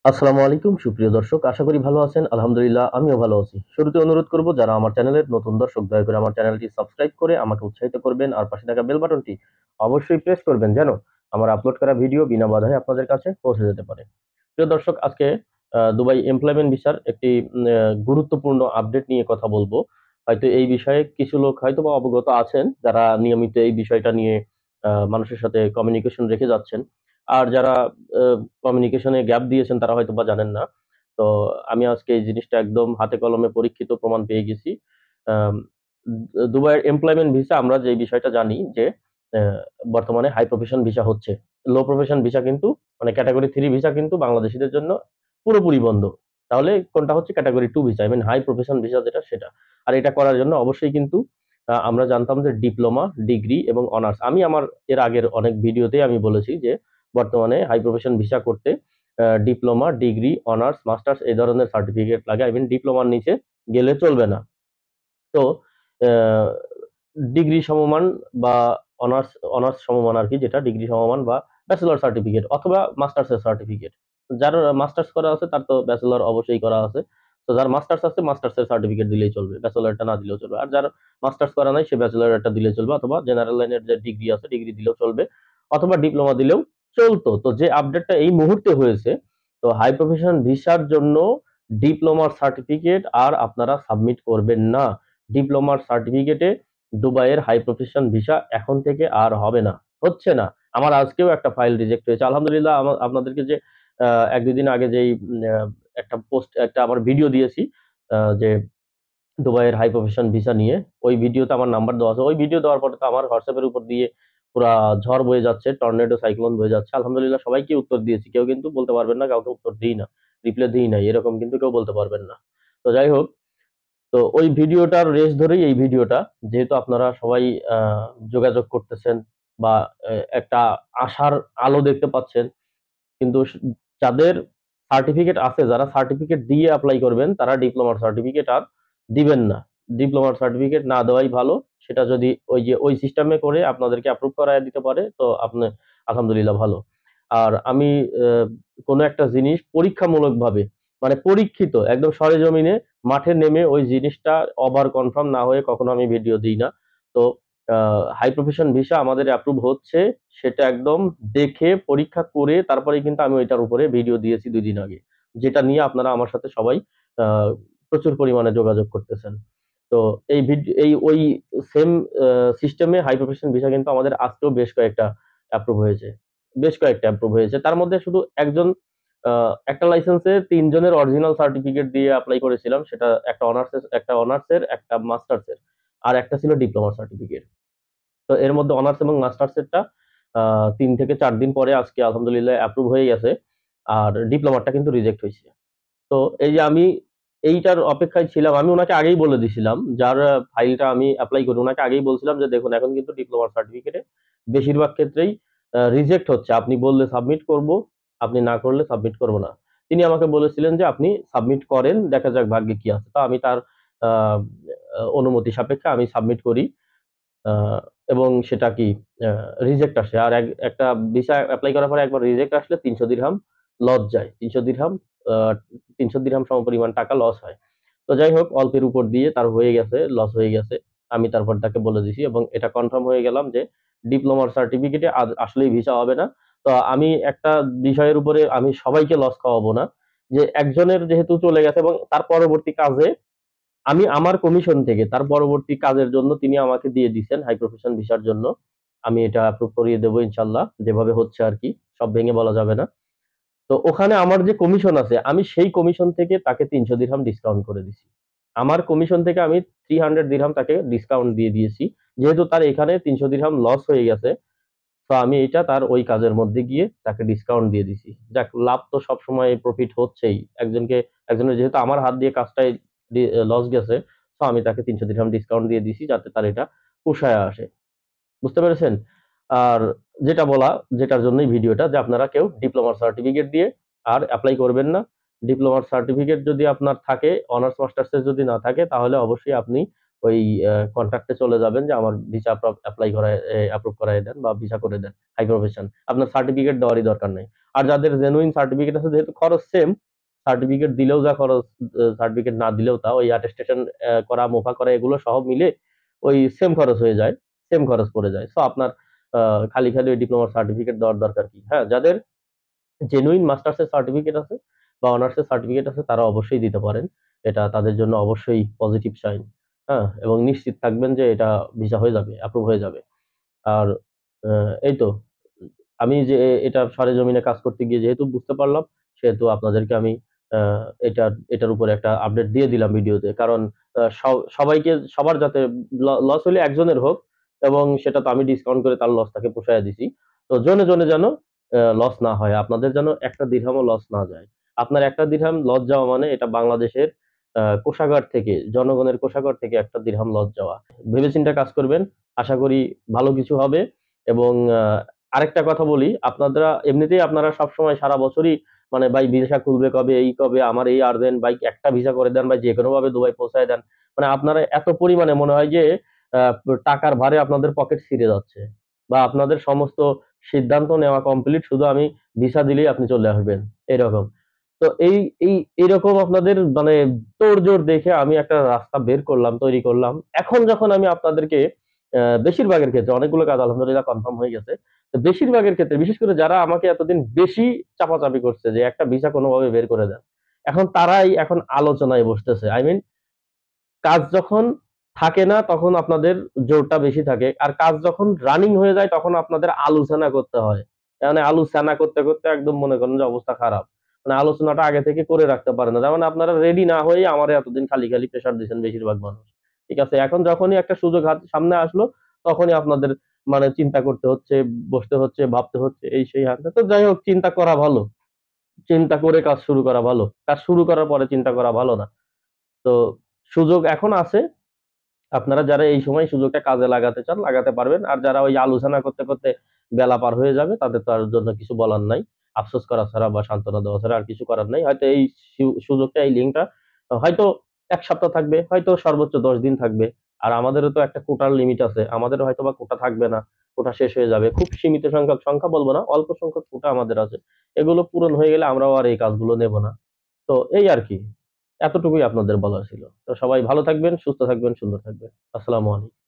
আসসালামু আলাইকুম সুপ্রিয় দর্শক, আশা করি ভালো আছেন। আলহামদুলিল্লাহ আমিও ভালো আছি। শুরুতে অনুরোধ করব, যারা আমার চ্যানেলের নতুন দর্শক, দয়া করে আমার চ্যানেলটি সাবস্ক্রাইব করে আমাকে উৎসাহিত করবেন আর পাশে থাকা বেল বাটনটি অবশ্যই প্রেস করবেন যেন আমার আপলোড করা ভিডিও বিনা বাধায় আপনাদের কাছে পৌঁছে যেতে পারে। প্রিয় দর্শক, আজকে দুবাই এমপ্লয়মেন্ট ভিসার একটি গুরুত্বপূর্ণ আপডেট নিয়ে কথা বলবো। হয়তো এই বিষয়ে কিছু লোক হয়তোবা অবগত আছেন, যারা নিয়মিত এই বিষয়টা নিয়ে মানুষের সাথে কমিউনিকেশন রেখে যাচ্ছেন। আর যারা কমিউনিকেশনে গ্যাপ দিয়েছেন তারা হয়তোবা জানেন না। তো আমি আজকে এই জিনিসটা একদম হাতে কলমে পরীক্ষিত প্রমাণ পেয়ে গেছি। আম দুবাইয়ের এমপ্লয়মেন্ট ভিসা আমরা যে বিষয়টা জানি যে অ্যা বর্তমানে হাই প্রফেশন ভিসা হচ্ছে। লো প্রফেশন ভিসা কিন্তু মানে ক্যাটেগরি 3 ভিসা কিন্তু বাংলাদেশীদের জন্য পুরোপুরি বন্ধ। তাহলে কোনটা হচ্ছে category 2 visa, I mean high profession visa যেটা সেটা। আর এটা করার জন্য অবশ্যই কিন্তু আমরা জানতাম যে ডিপ্লোমা, ডিগ্রি এবং অনার্স। আমি আমার এর আগের অনেক ভিডিওতেই আমি বলেছি যে বর্তমানে হাই প্রফেশন ভিসা করতে ডিপ্লোমা, ডিগ্রি, অনার্স, মাস্টার্স এই ধরনের সার্টিফিকেট লাগে। আই মিন ডিপ্লোমার নিচে গেলে চলবে না। তো অ্যা ডিগ্রি সমমান বা অনার্স অনার্স সমমান আরকি, যেটা ডিগ্রি সমমান বা ব্যাচেলর সার্টিফিকেট অথবা মাস্টার্সের সার্টিফিকেট। যার মাস্টার্স করা আছে তার তো ব্যাচেলর অবশ্যই করা আছে। তো যার মাস্টার্স আছে মাস্টার্সের সার্টিফিকেট দিলেই চলবে। ব্যাচেলরটা না দিলেও চলবে। আর যার মাস্টার্স করা নাই সে ব্যাচেলরেরটা দিলেই চলবে, অথবা জেনারেল লাইনের যে ডিগ্রি আছে ডিগ্রি দিলেও চলবে, অথবা ডিপ্লোমা দিলেও চলতো। তো যে আপডেটটা এই মুহূর্তে হয়েছে, তো হাই প্রফেশন ভিসার জন্য ডিপ্লোমার সার্টিফিকেট আর আপনারা সাবমিট করবেন না। ডিপ্লোমার সার্টিফিকেটে দুবাইয়ের হাই প্রফেশন ভিসা এখন থেকে আর হবে না, হচ্ছে না। আমার আজকেও একটা ফাইল রিজেক্ট হয়েছে। আলহামদুলিল্লাহ আপনাদেরকে যে ১-২ দিন আগে যেই একটা পোস্ট একটা আমার ভিডিও দিয়েছি যে দুবাইয়ের হাই প্রফেশন ভিসা নিয়ে, ওই ভিডিওতে আমার নাম্বার দেওয়া আছে। ওই ভিডিও দেওয়ার পরে তো আমার WhatsApp এর উপর দিয়ে পুরা ঝড় বয়ে যাচ্ছে, টর্নেডো সাইক্লোন বয়ে যাচ্ছে। আলহামদুলিল্লাহ সবাইকে উত্তর দিয়েছি। কেউ কিন্তু বলতে পারবেন না কাউকে উত্তর দেই না। রিপ্লাই দেই নাই। এরকম কিন্তু কেউ বলতে পারবেন না। তো যাই হোক, তো ওই ভিডিওটার রেশ ধরেই এই ভিডিওটা। যেহেতু আপনারা সবাই আ যোগাযোগ করতেছেন বা একটা আশার আলো দেখতে পাচ্ছেন। কিন্তু যাদের সার্টিফিকেট আছে, যারা সার্টিফিকেট দিয়ে এপ্লাই করবেন, তারা ডিপ্লোমার সার্টিফিকেট আর দিবেন না। ডিপ্লোমার সার্টিফিকেট না দেওয়াই ভালো। সেটা যদি ওই যে ওই সিস্টেমে করে আপনাদেরকে এপ্রুভ করায় দিতে পারে, তো আপনি আলহামদুলিল্লাহ ভালো। আর আমি অ্যা কোন একটা জিনিস পরীক্ষামূলকভাবে মানে পরীক্ষিত একদম সরেজমিনে মাঠে নেমে ওই জিনিসটা ওভার কনফার্ম না হয়ে কখনো আমি ভিডিও দিই না। তো আ হাই প্রফেশন ভিসা আমাদের এপ্রুভ হচ্ছে, সেটা একদম দেখে পরীক্ষা করে তারপরেই কিন্তু আমি ওইটার উপরে ভিডিও দিয়েছি ২ দিন আগে। যেটা নিয়ে আপনারা আমার সাথে সবাই আ প্রচুর পরিমাণে যোগাযোগ করতেছেন। তো এই ওই সেম আ সিস্টেমে হাই প্রফেশন ভিসা কিন্তু আমাদের আজকেও বেশ কয়েকটা এপ্রুভ হয়েছে। বেশ কয়েকটা এপ্রুভ হয়েছে। তার মধ্যে শুধু একজন আ একটা লাইসেন্সে ৩ জনের অরিজিনাল সার্টিফিকেট দিয়ে এপ্লাই করেছিলাম। সেটা একটা অনার্সের, একটা মাস্টার্সের। আর একটা ছিল ডিপ্লোমা সার্টিফিকেট। তো এর মধ্যে অনার্স এবং মাস্টার্সেরটা আ ৩ থেকে ৪ দিন পরে আজকে আলহামদুলিল্লাহ এপ্রুভ হয়ে গেছে। আর ডিপ্লোমারটা কিন্তু রিজেক্ট হইছে। তো এই যে আমি এইটার অপেক্ষায় ছিলাম। আমি উনাকে আগেই বলে দিছিলাম। যার ফাইলটা আমি এপ্লাই করি উনাকে আগেই বলছিলাম যে, "দেখুন এখন কিন্তু ডিপ্লোমার সার্টিফিকেটে বেশিরভাগ ক্ষেত্রেই রিজেক্ট হচ্ছে। আপনি বললে সাবমিট করব, আপনি না করলে সাবমিট করব না।" তিনি আমাকে বলেছিলেন যে, "আপনি সাবমিট করেন, দেখা যাক ভাগ্যে কি আছে।" তো আমি তার আ অনুমতি সাপেক্ষে আমি সাবমিট করি। আ এবং সেটা কি আ রিজেক্ট আসে। আর একটা ভিসা এপ্লাই করার পরে একবার রিজেক্ট আসলে ৩০০ দিরহাম লস যায়। ৩০০ দিরহাম আ ৩০০ দিরহাম সমপরিমাণ টাকা লস হয়। তো যাই হোক, অল্পের উপর দিয়ে তার হয়ে গেছে, লস হয়ে গেছে। আমি তারপর তাকে বলে দিছি এবং এটা কনফার্ম হয়ে গেলাম যে ডিপ্লোমার সার্টিফিকেটে আসলেই ভিসা হবে না। তো আমি একটা বিষয়ের উপরে আমি সবাইকে লস খাওয়াবো না। যে একজনের যেহেতু চলে গেছে এবং তার পরবর্তী কাজে আমি আমার কমিশন থেকে তার পরবর্তী কাজের জন্য তিনি আমাকে দিয়ে দিছেন হাই প্রফেশন ভিসার জন্য। আমি এটা এপ্রুভ করিয়ে দেব ইনশাআল্লাহ। যেভাবে হচ্ছে আরকি। সব ভেঙে বলা যাবে না। তো ওখানে আমার যে কমিশন আছে, আমি সেই কমিশন থেকে তাকে ৩০০ দিরহাম ডিসকাউন্ট করে দিছি। আমার কমিশন থেকে আমি ৩০০ দিরহাম তাকে ডিসকাউন্ট দিয়ে দিয়েছি। যেহেতু তার এখানে ৩০০ দিরহাম লস হয়ে গেছে, তো আমি এটা তার ওই কাজের মধ্যে গিয়ে তাকে ডিসকাউন্ট দিয়ে দিছি। যাক, লাভ তো সবসময় প্রফিট হচ্ছেই। একজনের যেহেতু আমার হাত দিয়ে কাজটাই লস গেছে, তো আমি তাকে ৩০০ দিরহাম ডিসকাউন্ট দিয়ে দিছি যাতে তার এটা পোষায়া আসে। বুঝতে পেরেছেন? আর যেটা বলা, যেটার জন্যই ভিডিওটা, যে আপনারা কেউ ডিপ্লোমার সার্টিফিকেট দিয়ে আর এপ্লাই করবেন না। ডিপ্লোমার সার্টিফিকেট যদি আপনার থাকে, অনার্স মাস্টার্স এর যদি না থাকে, তাহলে অবশ্যই আপনি ওই কন্ট্রাক্টে চলে যাবেন যে আমার ভিসা অ্যাপ্লাই করায় অ্যাপ্রুভ করায় দেন বা ভিসা করে দেন হাই প্রফেশন। আপনার সার্টিফিকেট দেওয়ারই দরকার নেই। আর যাদের জেনুইন সার্টিফিকেট আছে, যেহেতু খরচ সেম, সার্টিফিকেট দিলেও যা খরচ, সার্টিফিকেট না দিলেও তা, ওই অ্যাটেস্টেশন করা, মোফা করা, এগুলো সহ মিলে ওই সেম খরচ হয়ে যায়, সেম খরচ পড়ে যায়। সো আপনার খালি খালি ওই ডিপ্লোমার সার্টিফিকেট দেওয়ার দরকার কি? হ্যাঁ, যাদের জেনুইন মাস্টার্সের সার্টিফিকেট আছে বা অনার্সের সার্টিফিকেট আছে তারা অবশ্যই দিতে পারেন। এটা তাদের জন্য অবশ্যই পজিটিভ সাইন। হ্যাঁ, এবং নিশ্চিত থাকবেন যে এটা ভিসা হয়ে যাবে, অ্যাপ্রুভ হয়ে যাবে। আর এই তো, আমি যে এটা সরেজমিনে কাজ করতে গিয়ে যেহেতু বুঝতে পারলাম, সেহেতু আপনাদেরকে আমি এটার উপরে একটা আপডেট দিয়ে দিলাম ভিডিওতে। কারণ সবাইকে, সবার যাতে লস হলে একজনের হোক, এবং সেটা তো আমি ডিসকাউন্ট করে তার লসটাকে পোষায় দিছি। তো জনে জনে যেন লস না হয়, আপনাদের যেন একটা দিরহামও লস না যায়। আপনার একটা দিরহাম লস যাওয়া মানে এটা বাংলাদেশের কোষাগার থেকে, জনগণের কোষাগার থেকে একটা দিরহাম লস যাওয়া। ভেবেচিন্তে কাজ করবেন, আশা করি ভালো কিছু হবে। এবং আরেকটা কথা বলি, আপনারা এমনিতেই আপনারা সবসময় সারা বছরই মানে ভাই ভিসা খুলবে কবে, এই কবে, আমার এই আর দেন ভাই, একটা ভিসা করে দেন ভাই, যে কোনো ভাবে দুবাই পৌঁছায় দেন। মানে আপনারা এত পরিমাণে মনে হয় যে আহ, টাকার ভারে আপনাদের পকেট ছিঁড়ে যাচ্ছে, বা আপনাদের সমস্ত সিদ্ধান্ত নেওয়া কমপ্লিট, শুধু আমি ভিসা দিলেই আপনি চলে আসবেন, এরকম। তো এই এরকম আপনাদের মানে তোড়জোড় দেখে আমি একটা রাস্তা বের করলাম, তৈরি করলাম। এখন যখন আমি আপনাদেরকে বেশিরভাগের ক্ষেত্রে, অনেকগুলো কাজ আলহামদুলিল্লাহ কনফার্ম হয়ে গেছে। তো বেশিরভাগের ক্ষেত্রে, বিশেষ করে যারা আমাকে এতদিন বেশি চাপাচাপি করছে যে একটা ভিসা কোনোভাবে বের করে দেন, এখন তারাই এখন আলোচনায় বসতেছে। আই মিন, কাজ যখন থাকে না তখন আপনাদের জোরটা বেশি থাকে, আর কাজ যখন রানিং হয়ে যায় তখন আপনাদের আলোচনা করতে হয়। মানে আলোচনা করতে করতে একদম মনে করেন যে অবস্থা খারাপ। মানে আলোচনাটা আগে থেকে করে রাখতে পারে না, যেমন আপনারা রেডি না হয়ে আমার এতদিন খালি খালি প্রেশার দিচ্ছেন বেশিরভাগ মানুষ। ঠিক আছে, এখন যখনই একটা সুযোগ হাত সামনে আসলো, তখনই আপনাদের মানে চিন্তা করতে হচ্ছে, বসতে হচ্ছে, ভাবতে হচ্ছে, এই সেই হাতে। তো যাই হোক, চিন্তা করা ভালো, চিন্তা করে কাজ শুরু করা ভালো, কাজ শুরু করার পরে চিন্তা করা ভালো না। তো সুযোগ এখন আছে, আপনারা যারা এই সময় সুযোগটা কাজে লাগাতে চান লাগাতে পারবেন। আর যারা ওই আলোচনা করতে করতে বেলা পার হয়ে যাবে, তাদের তার জন্য কিছু বলার নাই। আফসোস করা ছাড়া বা সান্ত্বনা দেওয়া ছাড়া আর কিছু করার নাই। হয়তো এই সুযোগটা, এই লিঙ্কটা হয়তো 1 সপ্তাহ থাকবে, হয়তো সর্বোচ্চ 10 দিন থাকবে। আর আমাদেরও তো একটা কোটার লিমিট আছে, আমাদেরও হয়তো বা কোটা থাকবে না, কোটা শেষ হয়ে যাবে। খুব সীমিত সংখ্যক, সংখ্যা বলবো না, অল্প সংখ্যক কোটা আমাদের আছে। এগুলো পূরণ হয়ে গেলে আমরাও আর এই কাজগুলো নেব না। তো এই আর কি, এতটুকুই আপনাদের বলার ছিল। তো সবাই ভালো থাকবেন, সুস্থ থাকবেন, সুন্দর থাকবেন। আসসালামু আলাইকুম।